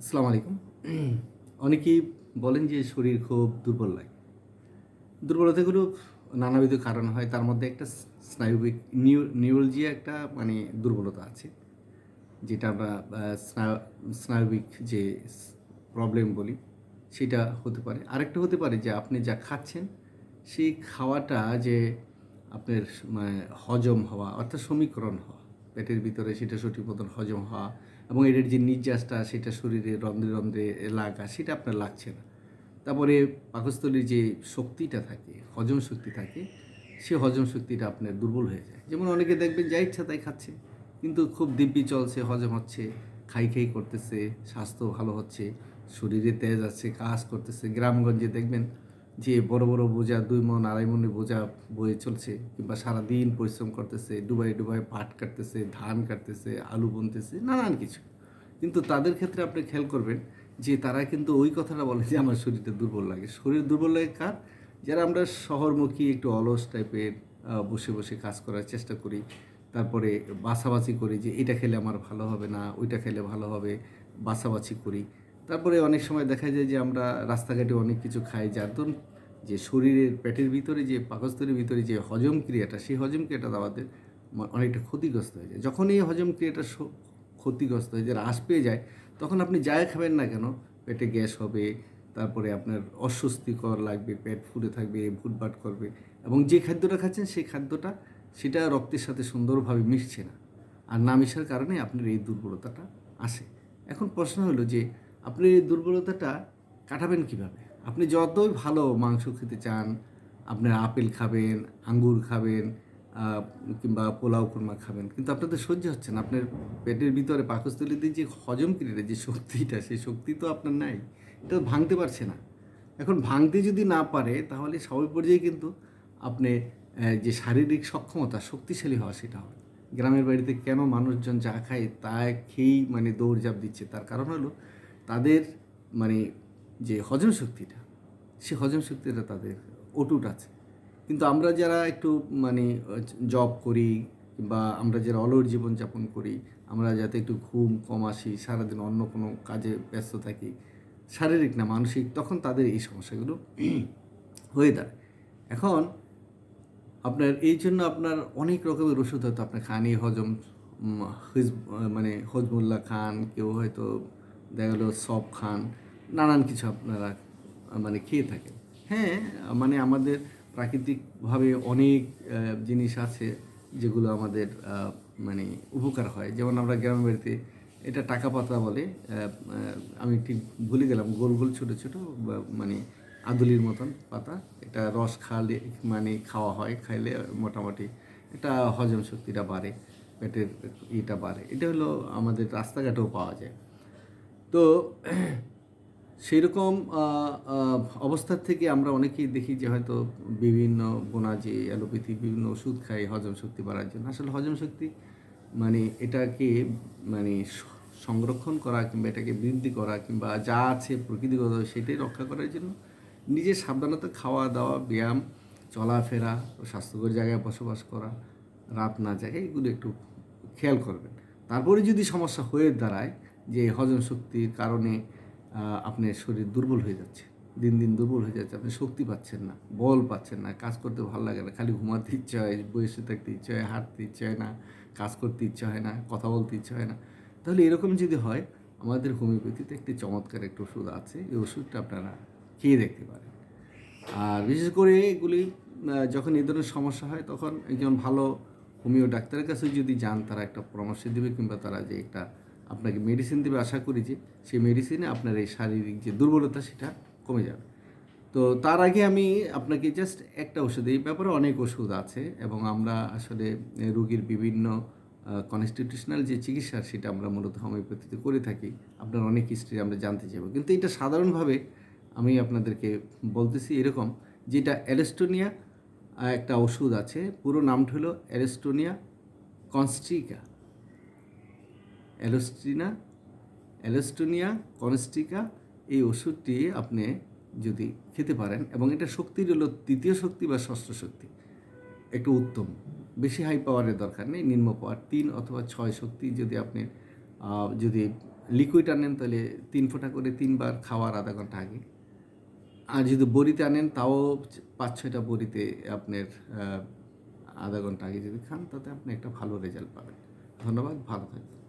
আসসালামু আলাইকুম। অনেকেই বলেন যে শরীর খুব দুর্বল লাগে। দুর্বলতাগুলো নানাবিধ কারণ হয়। তার মধ্যে একটা স্নায়বিক নিউরোলজিয়া একটা মানে দুর্বলতা আছে। যেটা আমরা স্নায়বিক যে প্রবলেম বলি, সেটা হতে পারে। আরেকটা হতে পারে যে আপনি যা খাচ্ছেন, সেই খাওয়াটা যে আপনার মানে হজম হওয়া অর্থাৎ সমীকরণ হওয়া, পেটের ভিতরে সেটা সঠিক মতন হজম হওয়া এবং এটার যে নির্যাসটা সেটা শরীরে রন্ধ্রে, রন্ধ্রে লাগা সেটা আপনার লাগছে না। তারপরে পাকস্থলীর যে শক্তিটা থাকে, হজম শক্তি থাকে, সে হজম শক্তিটা আপনার দুর্বল হয়ে যায়। যেমন অনেকে দেখবেন যা ইচ্ছা তাই খাচ্ছে। কিন্তু খুব দিব্যি চলছে, হজম হচ্ছে, খাই করতেছে, স্বাস্থ্য ভালো হচ্ছে, শরীরে তেজ আছে, কাজ করতেছে। গ্রামগঞ্জে দেখবেন যে বড়, বড় বোঝা ২ মণ, ২.৫ মণের বোঝা বয়ে চলছে কিংবা সারাদিন পরিশ্রম করতেছে, ডুবায় পাট কাটতেছে, ধান কাটতেছে, আলু বুনতেছে, নানান কিছু। কিন্তু তাদের ক্ষেত্রে আপনি খেয়াল করবেন যে তারা কিন্তু ওই কথাটা বলে যে আমার শরীরটা দুর্বল লাগে। শরীর দুর্বল লাগে কার? যারা আমরা শহরমুখী একটু অলস টাইপের বসে কাজ করার চেষ্টা করি। তারপরে বাছাবাছি করি যে এটা খেলে আমার ভালো হবে না, ওইটা খেলে ভালো হবে, বাছাবাছি করি। তারপরে অনেক সময় দেখা যায় যে আমরা রাস্তাঘাটে অনেক কিছু খাই যার দরুন যে শরীরের পেটের ভিতরে যে পাকস্থলীর ভিতরে যে হজম ক্রিয়াটা, সেই হজম ক্রিয়াটা আমাদের অনেকটা ক্ষতিগ্রস্ত হয়ে যায়। যখন এই হজম ক্রিয়াটা ক্ষতিগ্রস্ত হয়ে যায়, হ্রাস পেয়ে যায়, তখন আপনি যাই খাবেন না কেন পেটে গ্যাস হবে, তারপরে আপনার অস্বস্তিকর লাগবে, পেট ফুলে থাকবে, ভুটভাট করবে এবং যে খাদ্যটা খাচ্ছেন সেই খাদ্যটা সেটা রক্তের সাথে সুন্দরভাবে মিশছে না। আর না মিশার কারণে আপনার এই দুর্বলতাটা আসে। এখন প্রশ্ন হলো যে আপনি এই দুর্বলতাটা কাটাবেন কীভাবে? আপনি যতই ভালো মাংস খেতে চান, আপনার আপেল খাবেন, আঙ্গুর খাবেন, আ কিংবা পোলাও কোরমা খাবেন। কিন্তু আপনার তো সহ্য হচ্ছে না। আপনার পেটের ভিতরে পাকস্থলীতে যে হজম ক্রিয়াটা যে শক্তিটা, সেই শক্তি তো আপনার নাই। এটা তো ভাঙতে পারছে না। এখন ভাঙতে যদি না পারে তাহলে স্বাভাবিক পর্যায়ে কিন্তু আপনি যে শারীরিক সক্ষমতা, শক্তিশালী হওয়া সেটা হবে। গ্রামের বাড়িতে কেন মানুষজন যা খায় তা খেয়েই মানে দৌড়ঝাঁপ দিচ্ছে? তার কারণ হলো তাদের মানে যে হজম শক্তিটা, সে হজম শক্তিটা তাদের অটুট আছে। কিন্তু আমরা যারা একটু মানে জব করি কিংবা আমরা যারা অলস জীবনযাপন করি, আমরা যাতে একটু ঘুম কম আসি, সারাদিন অন্য কোনো কাজে ব্যস্ত থাকি, শারীরিক না মানসিক, তখন তাদের এই সমস্যাগুলো হয়ে দাঁড়ায়। এখন আপনার এই জন্য আপনার অনেক রকমের ওষুধ হয়তো আপনি খান, এই হজম উম হিজ মানে হজমুল্লা খান, কেউ হয়তো দেখা গেল সপ খান, নানান কিছু আপনারা মানে খেয়ে থাকেন। হ্যাঁ, মানে আমাদের প্রাকৃতিকভাবে অনেক জিনিস আছে যেগুলো আমাদের মানে উপকার হয়। যেমন আমরা গ্রামের বাড়িতে এটা টাকা পাতা বলে। আমি ঠিক ভুলে গেলাম। গোল ছোট মানে আদুলির মতন পাতা। এটা রস খাওয়ালে মানে খাওয়া হয়। খাইলে মোটামুটি এটা হজম শক্তিটা বাড়ে। পেটের বাড়ে। এটা হলো আমাদের রাস্তাঘাটেও পাওয়া যায়। তো সেইরকম আ আ অবস্থার থেকে আমরা অনেকেই দেখি যে হয়তো বিভিন্ন যে অ্যালোপ্যাথি বিভিন্ন ওষুধ খাই হজম শক্তি বাড়ার জন্য। আসলে হজম শক্তি মানে এটাকে মানে সংরক্ষণ করা কিংবা এটাকে বৃদ্ধি করা কিংবা যা আছে প্রকৃতিগত সেটাই রক্ষা করার জন্য নিজের সাবধানতা খাওয়া-দাওয়া, ব্যায়াম, চলাফেরা ও স্বাস্থ্যকর জায়গায় বসবাস করা, রাত না জাগা এগুলো একটু খেয়াল করবেন। তারপরে যদি সমস্যা হয়ে দাঁড়ায় যে হজম শক্তির কারণে আপনার শরীর দুর্বল হয়ে যাচ্ছে। দিন দুর্বল হয়ে যাচ্ছে। আপনি শক্তি পাচ্ছেন না, বল পাচ্ছেন না, কাজ করতে ভালো লাগে না। খালি ঘুমাতে ইচ্ছা হয়, বসে থাকতে ইচ্ছা হয়, হাঁটতে ইচ্ছা হয় না, কাজ করতে ইচ্ছা হয় না, কথা বলতে ইচ্ছা হয় না। তাহলে এরকম যদি হয়, আমাদের হোমিওপ্যাথিতে একটি চমৎকার একটা ওষুধ আছে। এই ওষুধটা আপনারা খেয়ে দেখতে পারেন। আর বিশেষ করে এগুলি যখন এই ধরনের সমস্যা হয় তখন একজন ভালো হোমিও ডাক্তারের কাছে যদি যান তারা একটা পরামর্শ দিবে কিংবা তারা যে একটা আপনাকে মেডিসিন দেবে আশা করি যে সেই মেডিসিনে আপনার এই শারীরিক যে দুর্বলতা সেটা কমে যাবে। তো তার আগে আমি আপনাকে জাস্ট একটা ওষুধ এই ব্যাপারে অনেক ওষুধ আছে এবং আমরা আসলে রোগীর বিভিন্ন কনস্টিটিউশনাল যে চিকিৎসা সেটা আমরা মূলত হোমিওপ্যাথিতে করে থাকি। আপনার অনেক হিস্ট্রি আমরা জানতে চাইব। কিন্তু এটা সাধারণভাবে আমি আপনাদেরকে বলতেছি এরকম যেটা অ্যালেস্টোনিয়া একটা ওষুধ আছে। পুরো নামটা হলো অ্যালেস্টোনিয়া কনস্ট্রিকা। অ্যালোস্টিনা অ্যালেস্টোনিয়া কনস্ট্রিকা এই ওষুধটি আপনি যদি খেতে পারেন এবং এটা শক্তির হলো ৩য় শক্তি বা ষষ্ঠ শক্তি। একটু উত্তম। বেশি হাই পাওয়ারের দরকার নেই। নিম্ন পাওয়ার ৩ অথবা ৬ শক্তি যদি আপনি যদি লিকুইড আনেন তাহলে 3 ফোঁটা করে 3 বার খাওয়ার আধা ঘন্টা আগে। আর যদি বড়িতে আনেন তাও 5-6টা বড়িতে আপনার আধা ঘন্টা আগে যদি খান তাতে আপনি একটা ভালো রেজাল্ট পাবেন। ধন্যবাদ, ভালো থাকবেন।